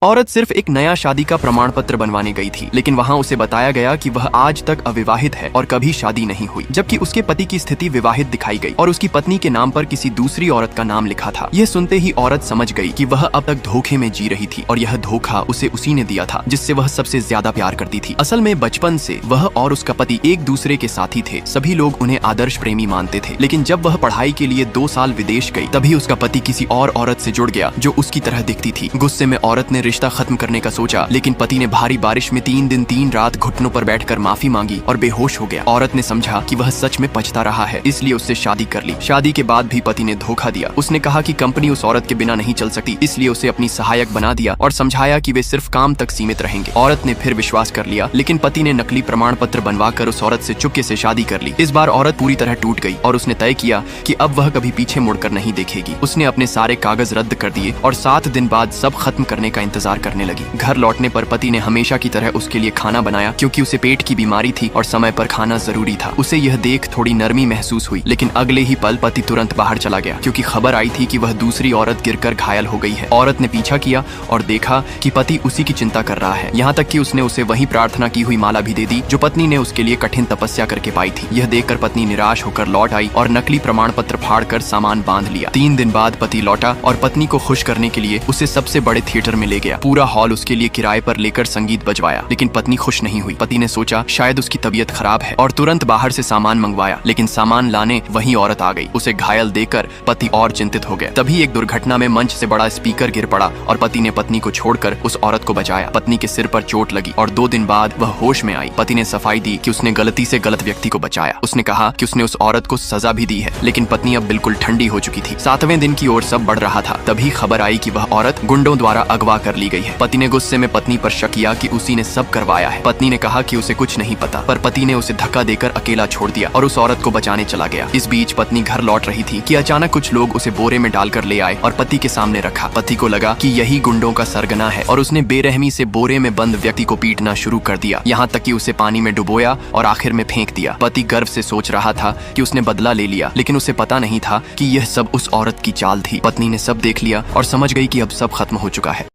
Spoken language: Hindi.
औरत सिर्फ एक नया शादी का प्रमाण पत्र बनवाने गई थी, लेकिन वहाँ उसे बताया गया कि वह आज तक अविवाहित है और कभी शादी नहीं हुई, जबकि उसके पति की स्थिति विवाहित दिखाई गई और उसकी पत्नी के नाम पर किसी दूसरी औरत का नाम लिखा था। यह सुनते ही औरत समझ गई कि वह अब तक धोखे में जी रही थी और यह धोखा उसे उसी ने दिया था जिससे वह सबसे ज्यादा प्यार करती थी। असल में बचपन से वह और उसका पति एक दूसरे के साथी थे। सभी लोग उन्हें आदर्श प्रेमी मानते थे, लेकिन जब वह पढ़ाई के लिए 2 साल विदेश गई तभी उसका पति किसी और औरत से जुड़ गया जो उसकी तरह दिखती थी। गुस्से में औरत ने रिश्ता खत्म करने का सोचा, लेकिन पति ने भारी बारिश में 3 दिन 3 रात घुटनों पर बैठकर माफी मांगी और बेहोश हो गया। औरत ने समझा कि वह सच में पछता रहा है, इसलिए उससे शादी कर ली। शादी के बाद भी पति ने धोखा दिया। उसने कहा कि कंपनी उस औरत के बिना नहीं चल सकती, इसलिए उसे अपनी सहायक बना दिया और समझाया कि वे सिर्फ काम तक सीमित रहेंगे। औरत ने फिर विश्वास कर लिया, लेकिन पति ने नकली प्रमाण पत्र बनवाकर उस औरत से चुपके से शादी कर ली। इस बार औरत पूरी तरह टूट गई और उसने तय किया कि अब वह कभी पीछे मुड़कर नहीं देखेगी। उसने अपने सारे कागज रद्द कर दिए और 7 दिन बाद सब खत्म करने का इंतजार करने लगी। घर लौटने पर पति ने हमेशा की तरह उसके लिए खाना बनाया, क्योंकि उसे पेट की बीमारी थी और समय पर खाना जरूरी था। उसे यह देख थोड़ी नरमी महसूस हुई, लेकिन अगले ही पल पति तुरंत बाहर चला गया, क्योंकि खबर आई थी कि वह दूसरी औरत गिरकर घायल हो गई है। औरत ने पीछा किया और देखा कि पति उसी की चिंता कर रहा है, यहाँ तक कि उसने उसे वही प्रार्थना की हुई माला भी दे दी जो पत्नी ने उसके लिए कठिन तपस्या करके पाई थी। यह देखकर पत्नी निराश होकर लौट आई और नकली प्रमाण पत्र फाड़कर सामान बांध लिया। 3 दिन बाद पति लौटा और पत्नी को खुश करने के लिए उसे सबसे बड़े थिएटर में ले गया। पूरा हॉल उसके लिए किराए पर लेकर संगीत बजवाया, लेकिन पत्नी खुश नहीं हुई। पति ने सोचा शायद उसकी तबीयत खराब है और तुरंत बाहर से सामान मंगवाया, लेकिन सामान लाने वही औरत आ गई। उसे घायल देखकर पति और चिंतित हो गया। तभी एक दुर्घटना में मंच से बड़ा स्पीकर गिर पड़ा और पति ने पत्नी को छोड़कर उस औरत को बचाया। पत्नी के सिर पर चोट लगी और 2 दिन बाद वह होश में आई। पति ने सफाई दी कि उसने गलती से गलत व्यक्ति को बचाया। उसने कहा कि उसने उस औरत को सजा भी दी है, लेकिन पत्नी अब बिल्कुल ठंडी हो चुकी थी। 7वें दिन की ओर सब बढ़ रहा था, तभी खबर आई कि वह औरत गुंडों द्वारा अगवा कर ली गई है। पति ने गुस्से में पत्नी पर शक किया कि उसी ने सब करवाया है। पत्नी ने कहा कि उसे कुछ नहीं पता, पर पति ने उसे धक्का देकर अकेला छोड़ दिया और उस औरत को बचाने चला गया। इस बीच पत्नी घर लौट रही थी कि अचानक कुछ लोग उसे बोरे में डालकर ले आए और पति के सामने रखा। पति को लगा कि यही गुंडों का सरगना है और उसने बेरहमी से बोरे में बंद व्यक्ति को पीटना शुरू कर दिया, यहाँ तक कि उसे पानी में डुबोया और आखिर में फेंक दिया। पति गर्व से सोच रहा था कि उसने बदला ले लिया, लेकिन उसे पता नहीं था कि यह सब उस औरत की चाल थी। पत्नी ने सब देख लिया और समझ गई कि अब सब खत्म हो चुका है।